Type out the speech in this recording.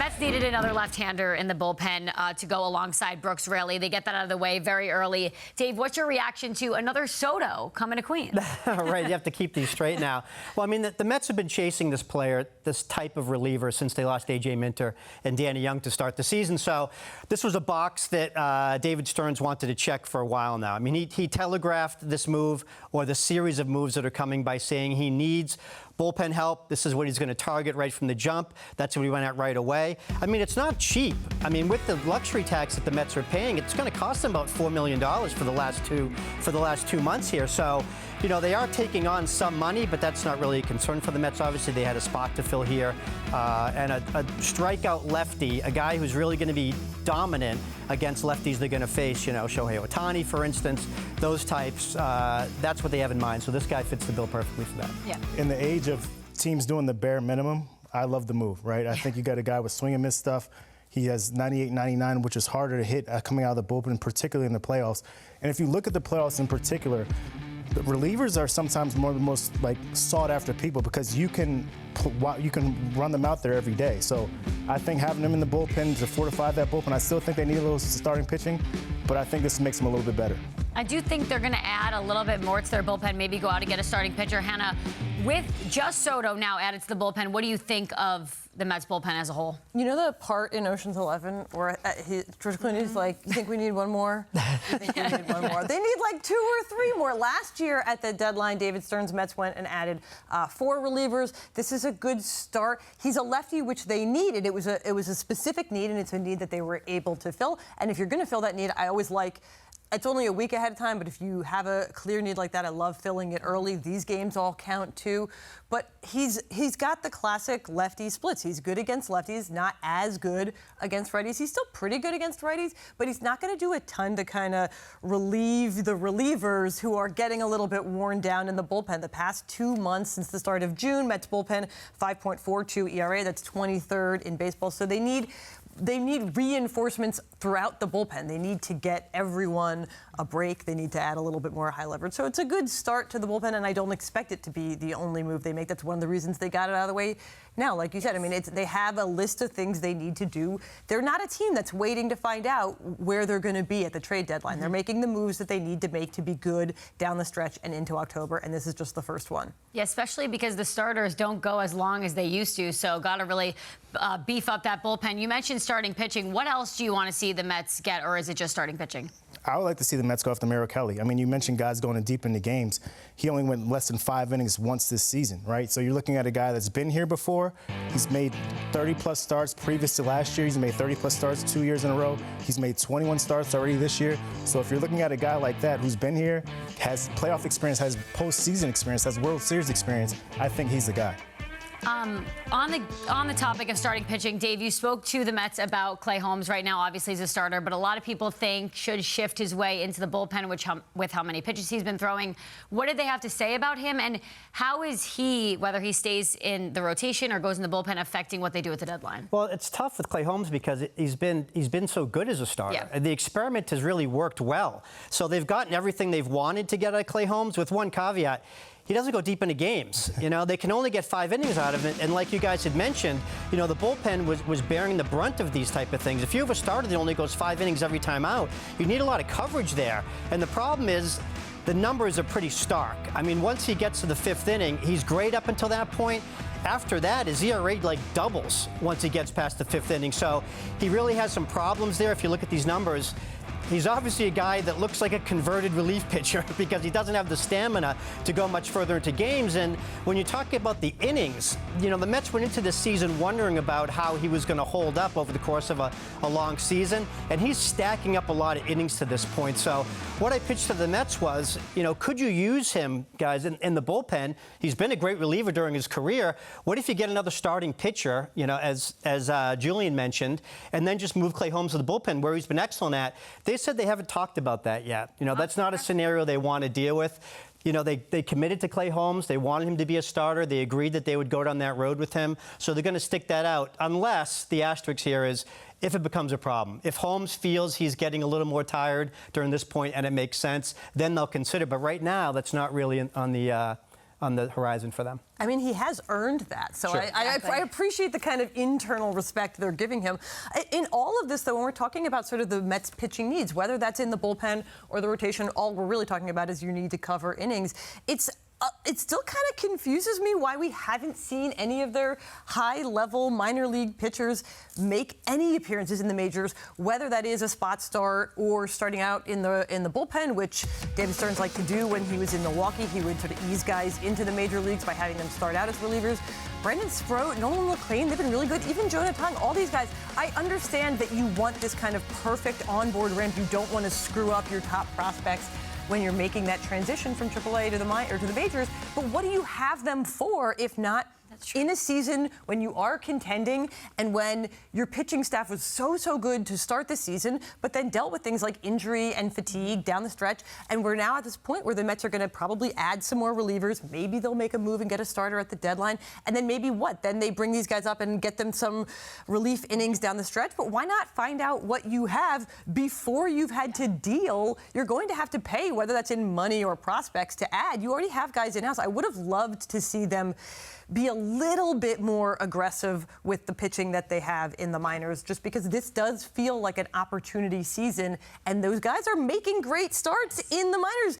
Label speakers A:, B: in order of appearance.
A: Mets needed another left-hander in the bullpen to go alongside Brooks Raley. They get that out of the way very early. Dave, what's your reaction to another Soto coming to Queens?
B: Right, you have to keep these straight now. Well, I mean, the Mets have been chasing this player, this type of reliever, since they lost A.J. Minter and Danny Young to start the season. So this was a box that David Stearns wanted to check for a while now. I mean, he telegraphed this move, or the series of moves that are coming, by saying he needs bullpen help. This is what he's going to target right from the jump. That's what he went at right away. I mean, it's not cheap. I mean, with the luxury tax that the Mets are paying, it's going to cost them about $4 million for the last 2 months here. So, you know, they are taking on some money, but that's not really a concern for the Mets. Obviously, they had a spot to fill here, and a strikeout lefty, a guy who's really going to be dominant against lefties they're going to face. You know, Shohei Ohtani, for instance, those types. That's what they have in mind. So this guy fits the bill perfectly for that.
A: Yeah.
C: In the age of teams doing the bare minimum, I love the move, right? I think you got a guy with swing and miss stuff. He has 98, 99, which is harder to hit coming out of the bullpen, particularly in the playoffs. And if you look at the playoffs in particular, the relievers are sometimes the most sought-after people, because you can run them out there every day. So I think having them in the bullpen to fortify that bullpen, I still think they need a little starting pitching, but I think this makes them a little bit better.
A: I do think they're going to add a little bit more to their bullpen, maybe go out and get a starting pitcher. Hannah, with just Soto now added to the bullpen, what do you think of the Mets bullpen as a whole?
D: You know the part in Ocean's 11 where George Clooney's like, you think we need one more? You think we need one more? They need like 2 or 3 more. Last year at the deadline, David Stearns' Mets went and added 4 relievers. This is a good start. He's a lefty, which they needed. It was a specific need, and it's a need that they were able to fill. And if you're going to fill that need, I always like, it's only a week ahead of time, but if you have a clear need like that, I love filling it early. These games all count too. But he's got the classic lefty splits. He's good against lefties, not as good against righties. He's still pretty good against righties, but he's not going to do a ton to kind of relieve the relievers who are getting a little bit worn down in the bullpen. The past 2 months since the start of June, Mets bullpen 5.42 ERA. That's 23rd in baseball. So they need reinforcements throughout the bullpen. They need to get everyone a break. They need to add a little bit more high leverage. So it's a good start to the bullpen, and I don't expect it to be the only move they make. That's one of the reasons they got it out of the way now. Like you said, I mean, they have a list of things they need to do. They're not a team that's waiting to find out where they're going to be at the trade deadline. Mm-hmm. They're making the moves that they need to make to be good down the stretch and into October, and this is just the first one.
A: Yeah, especially because the starters don't go as long as they used to, so got to really beef up that bullpen. You mentioned starting pitching. What else do you want to see the Mets get, or is it just starting pitching?
C: I would like to see the Mets go after Merrill Kelly. I mean, you mentioned guys going deep into games. He only went less than 5 innings once this season, right? So you're looking at a guy that's been here before. He's made 30-plus starts previous to last year. He's made 30-plus starts 2 years in a row. He's made 21 starts already this year. So if you're looking at a guy like that who's been here, has playoff experience, has postseason experience, has World Series experience, I think he's the guy.
A: On the topic of starting pitching, Dave, you spoke to the Mets about Klay Holmes. Right now, obviously, he's a starter, but a lot of people think should shift his way into the bullpen, with how many pitches he's been throwing. What did they have to say about him, and how is he, whether he stays in the rotation or goes in the bullpen, affecting what they do at the deadline?
B: Well, it's tough with Klay Holmes because he's been so good as a starter. Yeah. The experiment has really worked well. So they've gotten everything they've wanted to get out of Klay Holmes, with one caveat. He doesn't go deep into games. You know, they can only get 5 innings out of it. And like you guys had mentioned, you know, the bullpen was bearing the brunt of these type of things. If you have a starter that only goes 5 innings every time out, you need a lot of coverage there. And the problem is the numbers are pretty stark. I mean, once he gets to the 5th inning, he's great up until that point. After that, his ERA doubles once he gets past the 5th inning. So he really has some problems there. If you look at these numbers, he's obviously a guy that looks like a converted relief pitcher because he doesn't have the stamina to go much further into games. And when you talk about the innings, you know, the Mets went into this season wondering about how he was going to hold up over the course of a long season. And he's stacking up a lot of innings to this point. So what I pitched to the Mets was, you know, could you use him, guys, in the bullpen? He's been a great reliever during his career. What if you get another starting pitcher, you know, as Julian mentioned, and then just move Klay Holmes to the bullpen, where he's been excellent at? They said they haven't talked about that yet. You know, that's not a scenario they want to deal with. You know, they committed to Klay Holmes. They wanted him to be a starter. They agreed that they would go down that road with him. So they're going to stick that out, unless the asterisk here is if it becomes a problem. If Holmes feels he's getting a little more tired during this point and it makes sense, then they'll consider. But right now, that's not really on the on the horizon for them.
D: I mean, he has earned that. So
B: Sure.
D: I appreciate the kind of internal respect they're giving him. In all of this, though, when we're talking about sort of the Mets pitching needs, whether that's in the bullpen or the rotation, all we're really talking about is you need to cover innings. It still kind of confuses me why we haven't seen any of their high-level minor league pitchers make any appearances in the majors, whether that is a spot start or starting out in the bullpen, which David Stearns liked to do when he was in Milwaukee. He would sort of ease guys into the major leagues by having them start out as relievers. Brendan Sproat, Nolan McLean, they've been really good. Even Jonah Tong, all these guys. I understand that you want this kind of perfect onboard ramp. You don't want to screw up your top prospects when you're making that transition from AAA to the majors. But what do you have them for if not in a season when you are contending and when your pitching staff was so good to start the season, but then dealt with things like injury and fatigue down the stretch? And we're now at this point where the Mets are going to probably add some more relievers. Maybe they'll make a move and get a starter at the deadline. And then maybe what? Then they bring these guys up and get them some relief innings down the stretch. But why not find out what you have before you've had to deal? You're going to have to pay, whether that's in money or prospects, to add. You already have guys in-house. I would have loved to see them be a little bit more aggressive with the pitching that they have in the minors, just because this does feel like an opportunity season, and those guys are making great starts in the minors.